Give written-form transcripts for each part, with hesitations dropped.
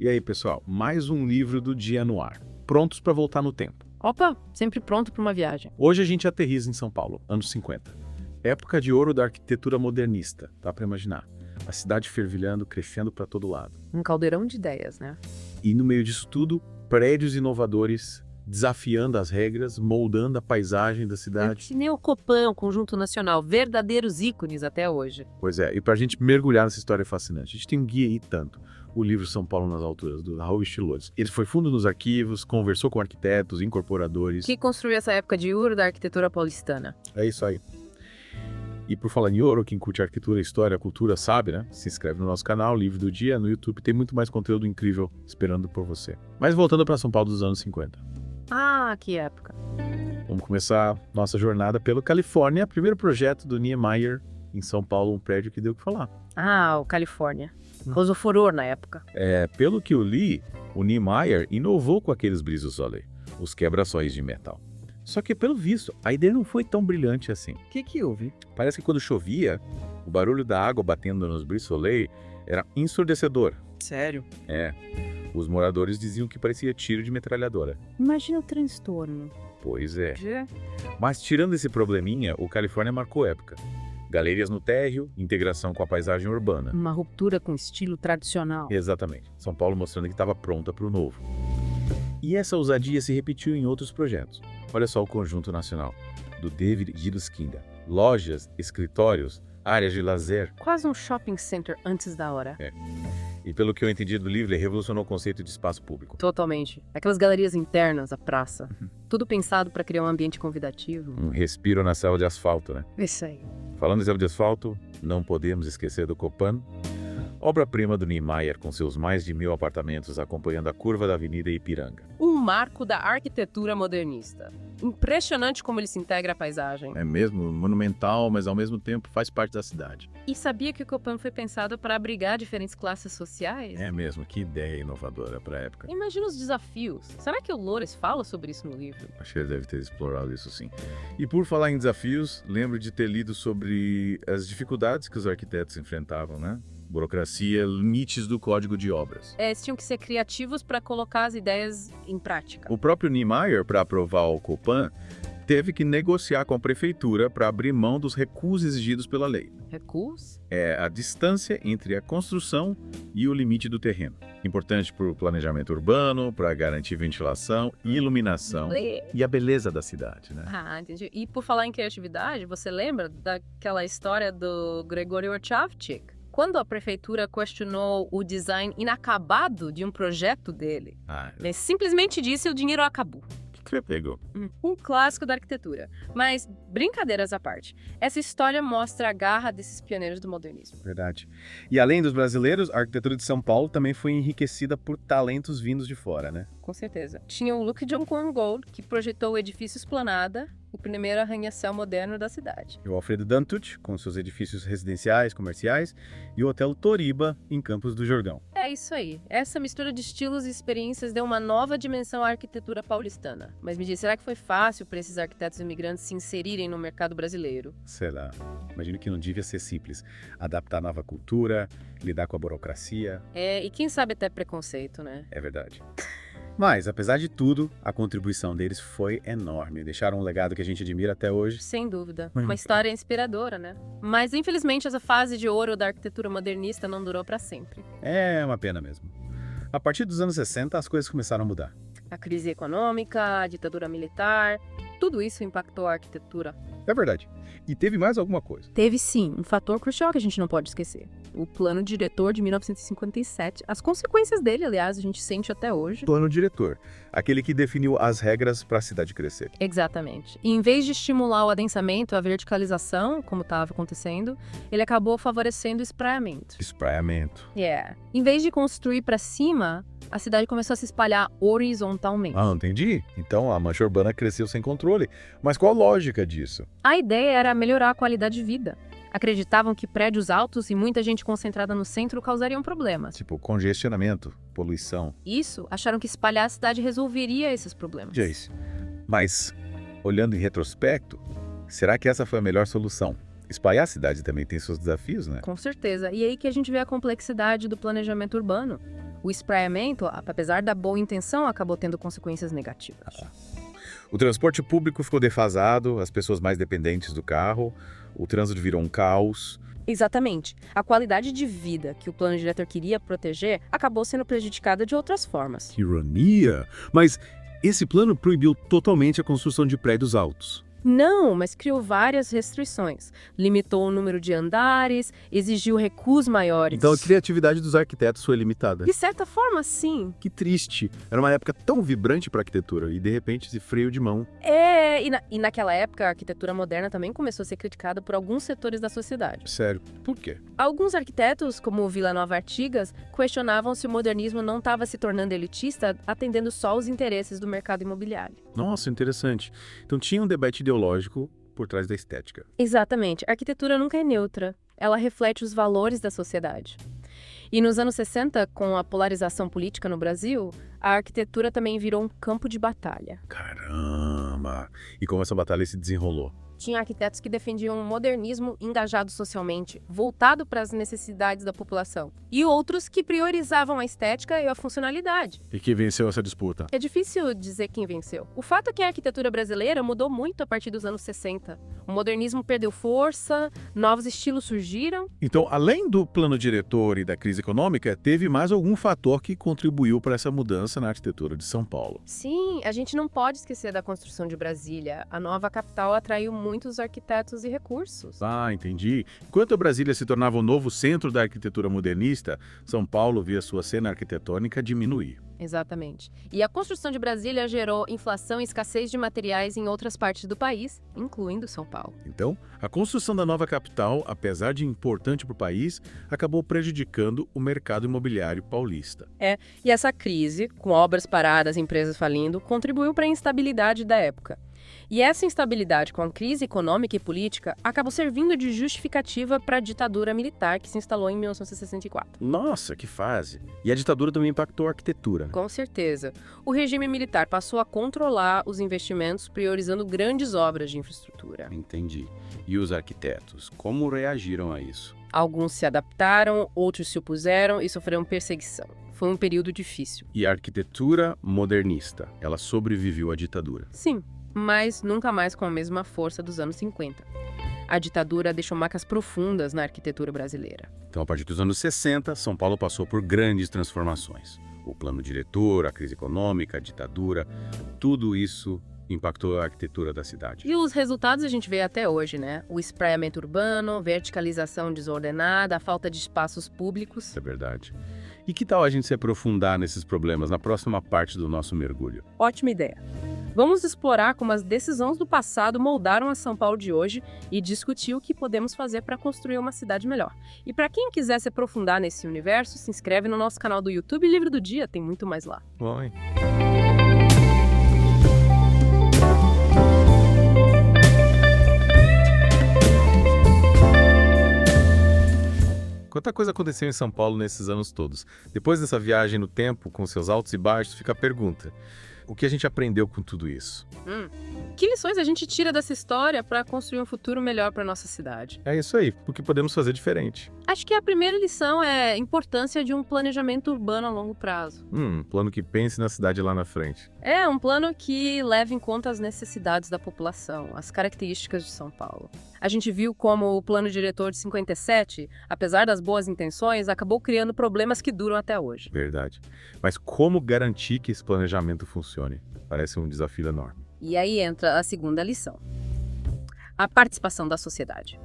E aí, pessoal, mais um livro do dia no ar. Prontos para voltar no tempo. Opa, sempre pronto para uma viagem. Hoje a gente aterriza em São Paulo, anos 50. Época de ouro da arquitetura modernista, dá para imaginar. A cidade fervilhando, crescendo para todo lado. Um caldeirão de ideias, né? E no meio disso tudo, prédios inovadores, desafiando as regras, moldando a paisagem da cidade. Que nem o Copan, o Conjunto Nacional, verdadeiros ícones até hoje. Pois é, e para a gente mergulhar nessa história fascinante, a gente tem um guia aí tanto. O livro São Paulo nas Alturas, do Raul Estilotes. Ele foi fundo nos arquivos, conversou com arquitetos, incorporadores. Que construiu essa época de ouro da arquitetura paulistana. É isso aí. E por falar em ouro, quem curte arquitetura, história, cultura sabe, né? Se inscreve no nosso canal, Livro do Dia, no YouTube. Tem muito mais conteúdo incrível esperando por você. Mas voltando para São Paulo dos anos 50. Ah, que época. Vamos começar nossa jornada pelo Califórnia, primeiro projeto do Niemeyer em São Paulo, um prédio que deu o que falar. Ah, o Califórnia. Causou furor na época. Pelo que eu li, o Niemeyer inovou com aqueles brise-soleil, os quebra-sóis de metal. Só que, pelo visto, a ideia não foi tão brilhante assim. O que houve? Parece que quando chovia, o barulho da água batendo nos brise-soleil era ensurdecedor. Sério? Os moradores diziam que parecia tiro de metralhadora. Imagina o transtorno. Pois é. Mas tirando esse probleminha, o Califórnia marcou época. Galerias no térreo, integração com a paisagem urbana. Uma ruptura com estilo tradicional. Exatamente. São Paulo mostrando que estava pronta para o novo. E essa ousadia se repetiu em outros projetos. Olha só o Conjunto Nacional, do David Giduskinda. Lojas, escritórios, áreas de lazer. Quase um shopping center antes da hora. E pelo que eu entendi do livro, ele revolucionou o conceito de espaço público. Totalmente. Aquelas galerias internas, a praça. Tudo pensado para criar um ambiente convidativo. Um respiro na selva de asfalto, né? Isso aí. Falando em selva de asfalto, não podemos esquecer do Copan, obra-prima do Niemeyer com seus mais de 1000 apartamentos acompanhando a curva da Avenida Ipiranga. Um marco da arquitetura modernista. Impressionante como ele se integra à paisagem. É mesmo monumental, mas ao mesmo tempo faz parte da cidade. E sabia que o Copan foi pensado para abrigar diferentes classes sociais? É mesmo, que ideia inovadora para a época. Imagina os desafios. Será que o Loures fala sobre isso no livro? Acho que ele deve ter explorado isso sim. E por falar em desafios, lembro de ter lido sobre as dificuldades que os arquitetos enfrentavam, né? Burocracia, limites do código de obras. Eles tinham que ser criativos para colocar as ideias em prática. O próprio Niemeyer, para aprovar o Copan, teve que negociar com a prefeitura para abrir mão dos recuos exigidos pela lei. Recuos? É a distância entre a construção e o limite do terreno. Importante para o planejamento urbano, para garantir ventilação, iluminação e a beleza da cidade, né? Ah, entendi. E por falar em criatividade, você lembra daquela história do Gregory Orchavchik? Quando a prefeitura questionou o design inacabado de um projeto dele, ele simplesmente disse: o dinheiro acabou. O que você pegou? Um clássico da arquitetura. Mas, brincadeiras à parte, essa história mostra a garra desses pioneiros do modernismo. Verdade. E além dos brasileiros, a arquitetura de São Paulo também foi enriquecida por talentos vindos de fora, né? Com certeza. Tinha o Luke John Korngold, que projetou o edifício Esplanada, o primeiro arranha-céu moderno da cidade. E o Alfredo Dantucci, com seus edifícios residenciais, comerciais, e o Hotel Toriba, em Campos do Jordão. É isso aí. Essa mistura de estilos e experiências deu uma nova dimensão à arquitetura paulistana. Mas me diz, será que foi fácil para esses arquitetos imigrantes se inserirem no mercado brasileiro? Sei lá, imagino que não devia ser simples. Adaptar a nova cultura, lidar com a burocracia. E quem sabe até preconceito, né? É verdade. Mas, apesar de tudo, a contribuição deles foi enorme. Deixaram um legado que a gente admira até hoje. Sem dúvida. Uma história inspiradora, né? Mas, infelizmente, essa fase de ouro da arquitetura modernista não durou para sempre. É uma pena mesmo. A partir dos anos 60, as coisas começaram a mudar. A crise econômica, a ditadura militar, tudo isso impactou a arquitetura. É verdade. E teve mais alguma coisa. Teve sim, um fator crucial que a gente não pode esquecer. O plano diretor de 1957. As consequências dele, aliás, a gente sente até hoje. Plano diretor. Aquele que definiu as regras para a cidade crescer. Exatamente. E em vez de estimular o adensamento, a verticalização, como estava acontecendo, ele acabou favorecendo o espraiamento. Espraiamento. Em vez de construir para cima, a cidade começou a se espalhar horizontalmente. Ah, entendi. Então a mancha urbana cresceu sem controle. Mas qual a lógica disso? A ideia era melhorar a qualidade de vida. Acreditavam que prédios altos e muita gente concentrada no centro causariam problemas. Tipo, congestionamento, poluição. Isso, acharam que espalhar a cidade resolveria esses problemas. Jace, mas, olhando em retrospecto, será que essa foi a melhor solução? Espalhar a cidade também tem seus desafios, né? Com certeza. E aí que a gente vê a complexidade do planejamento urbano. O espraiamento, apesar da boa intenção, acabou tendo consequências negativas. O transporte público ficou defasado, as pessoas mais dependentes do carro, o trânsito virou um caos. Exatamente. A qualidade de vida que o plano diretor queria proteger acabou sendo prejudicada de outras formas. Que ironia! Mas esse plano proibiu totalmente a construção de prédios altos. Não, mas criou várias restrições. Limitou o número de andares, exigiu recuos maiores. Então a criatividade dos arquitetos foi limitada. De certa forma, sim. Que triste. Era uma época tão vibrante para a arquitetura e, de repente, esse freio de mão. E naquela época, a arquitetura moderna também começou a ser criticada por alguns setores da sociedade. Sério, por quê? Alguns arquitetos, como o Vila Nova Artigas, questionavam se o modernismo não estava se tornando elitista, atendendo só os interesses do mercado imobiliário. Nossa, interessante. Então tinha um debate ideológico por trás da estética. Exatamente. A arquitetura nunca é neutra. Ela reflete os valores da sociedade. E nos anos 60, com a polarização política no Brasil, a arquitetura também virou um campo de batalha. Caramba! E como essa batalha se desenrolou? Tinha arquitetos que defendiam um modernismo engajado socialmente, voltado para as necessidades da população. E outros que priorizavam a estética e a funcionalidade. E quem venceu essa disputa? É difícil dizer quem venceu. O fato é que a arquitetura brasileira mudou muito a partir dos anos 60. O modernismo perdeu força, novos estilos surgiram. Então, além do plano diretor e da crise econômica, teve mais algum fator que contribuiu para essa mudança na arquitetura de São Paulo? Sim, a gente não pode esquecer da construção de Brasília. A nova capital atraiu muitos arquitetos e recursos. Ah, entendi. Enquanto Brasília se tornava o novo centro da arquitetura modernista, São Paulo via sua cena arquitetônica diminuir. Exatamente. E a construção de Brasília gerou inflação e escassez de materiais em outras partes do país, incluindo São Paulo. Então, a construção da nova capital, apesar de importante para o país, acabou prejudicando o mercado imobiliário paulista. E essa crise, com obras paradas e empresas falindo, contribuiu para a instabilidade da época. E essa instabilidade com a crise econômica e política acabou servindo de justificativa para a ditadura militar que se instalou em 1964. Nossa, que fase! E a ditadura também impactou a arquitetura. Com certeza. O regime militar passou a controlar os investimentos, priorizando grandes obras de infraestrutura. Entendi. E os arquitetos, como reagiram a isso? Alguns se adaptaram, outros se opuseram e sofreram perseguição. Foi um período difícil. E a arquitetura modernista, ela sobreviveu à ditadura? Sim, mas nunca mais com a mesma força dos anos 50. A ditadura deixou marcas profundas na arquitetura brasileira. Então, a partir dos anos 60, São Paulo passou por grandes transformações. O plano diretor, a crise econômica, a ditadura, tudo isso impactou a arquitetura da cidade. E os resultados a gente vê até hoje, né? O espraiamento urbano, verticalização desordenada, a falta de espaços públicos. Isso é verdade. E que tal a gente se aprofundar nesses problemas na próxima parte do nosso mergulho? Ótima ideia. Vamos explorar como as decisões do passado moldaram a São Paulo de hoje e discutir o que podemos fazer para construir uma cidade melhor. E para quem quiser se aprofundar nesse universo, se inscreve no nosso canal do YouTube Livro do Dia, tem muito mais lá. Bom, hein? Quanta coisa aconteceu em São Paulo nesses anos todos. Depois dessa viagem no tempo, com seus altos e baixos, fica a pergunta: o que a gente aprendeu com tudo isso? Que lições a gente tira dessa história para construir um futuro melhor para nossa cidade? É isso aí, o que podemos fazer diferente. Acho que a primeira lição é a importância de um planejamento urbano a longo prazo. Um plano que pense na cidade lá na frente. É um plano que leve em conta as necessidades da população, as características de São Paulo. A gente viu como o plano diretor de 57, apesar das boas intenções, acabou criando problemas que duram até hoje. Verdade. Mas como garantir que esse planejamento funcione? Parece um desafio enorme. E aí entra a segunda lição: a participação da sociedade.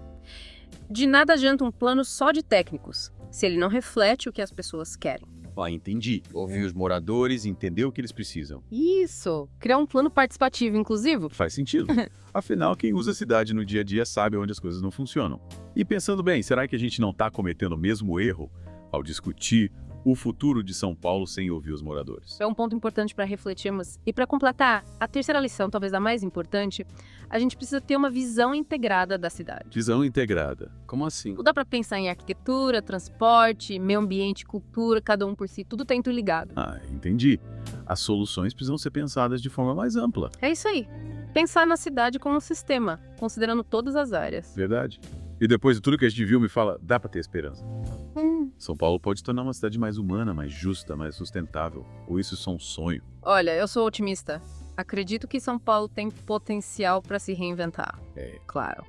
De nada adianta um plano só de técnicos, se ele não reflete o que as pessoas querem. Entendi. Ouvir os moradores e entender o que eles precisam. Isso! Criar um plano participativo inclusivo? Faz sentido. Afinal, quem usa a cidade no dia a dia sabe onde as coisas não funcionam. E pensando bem, será que a gente não está cometendo o mesmo erro ao discutir o futuro de São Paulo sem ouvir os moradores? É um ponto importante para refletirmos. E para completar, a terceira lição, talvez a mais importante, a gente precisa ter uma visão integrada da cidade. Visão integrada. Como assim? Não dá para pensar em arquitetura, transporte, meio ambiente, cultura, cada um por si, tudo está interligado. Entendi. As soluções precisam ser pensadas de forma mais ampla. É isso aí. Pensar na cidade como um sistema, considerando todas as áreas. Verdade. E depois de tudo que a gente viu, me fala, dá para ter esperança? São Paulo pode se tornar uma cidade mais humana, mais justa, mais sustentável. Ou isso é só um sonho? Olha, eu sou otimista. Acredito que São Paulo tem potencial para se reinventar. Claro.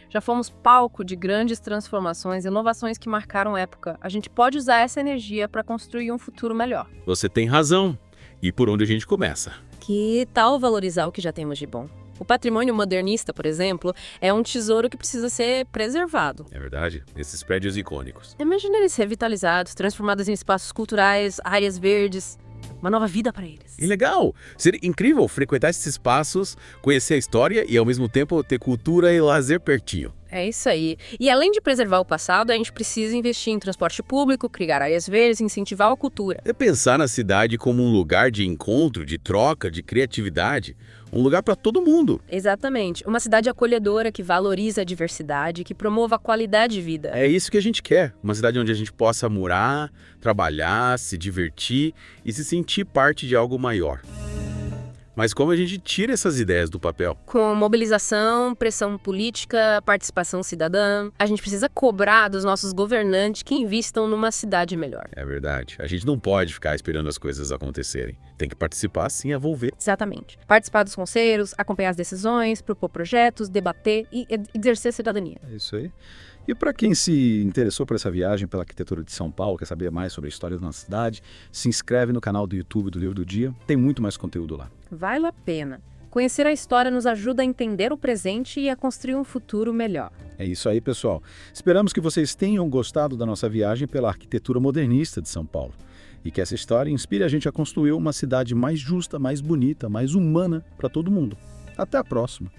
Já fomos palco de grandes transformações e inovações que marcaram época. A gente pode usar essa energia para construir um futuro melhor. Você tem razão. E por onde a gente começa? Que tal valorizar o que já temos de bom? O patrimônio modernista, por exemplo, é um tesouro que precisa ser preservado. É verdade, esses prédios icônicos. Imagina eles revitalizados, transformados em espaços culturais, áreas verdes, uma nova vida para eles. E legal! Seria incrível frequentar esses espaços, conhecer a história e, ao mesmo tempo, ter cultura e lazer pertinho. É isso aí. E além de preservar o passado, a gente precisa investir em transporte público, criar áreas verdes e incentivar a cultura. É pensar na cidade como um lugar de encontro, de troca, de criatividade. Um lugar para todo mundo. Exatamente. Uma cidade acolhedora que valoriza a diversidade, que promova a qualidade de vida. É isso que a gente quer. Uma cidade onde a gente possa morar, trabalhar, se divertir e se sentir parte de algo maior. Mas como a gente tira essas ideias do papel? Com mobilização, pressão política, participação cidadã, a gente precisa cobrar dos nossos governantes que invistam numa cidade melhor. É verdade. A gente não pode ficar esperando as coisas acontecerem. Tem que participar, sim, envolver. Exatamente. Participar dos conselhos, acompanhar as decisões, propor projetos, debater e exercer cidadania. É isso aí. E para quem se interessou por essa viagem pela arquitetura de São Paulo, quer saber mais sobre a história da nossa cidade, se inscreve no canal do YouTube do Livro do Dia. Tem muito mais conteúdo lá. Vale a pena. Conhecer a história nos ajuda a entender o presente e a construir um futuro melhor. É isso aí, pessoal. Esperamos que vocês tenham gostado da nossa viagem pela arquitetura modernista de São Paulo. E que essa história inspire a gente a construir uma cidade mais justa, mais bonita, mais humana para todo mundo. Até a próxima!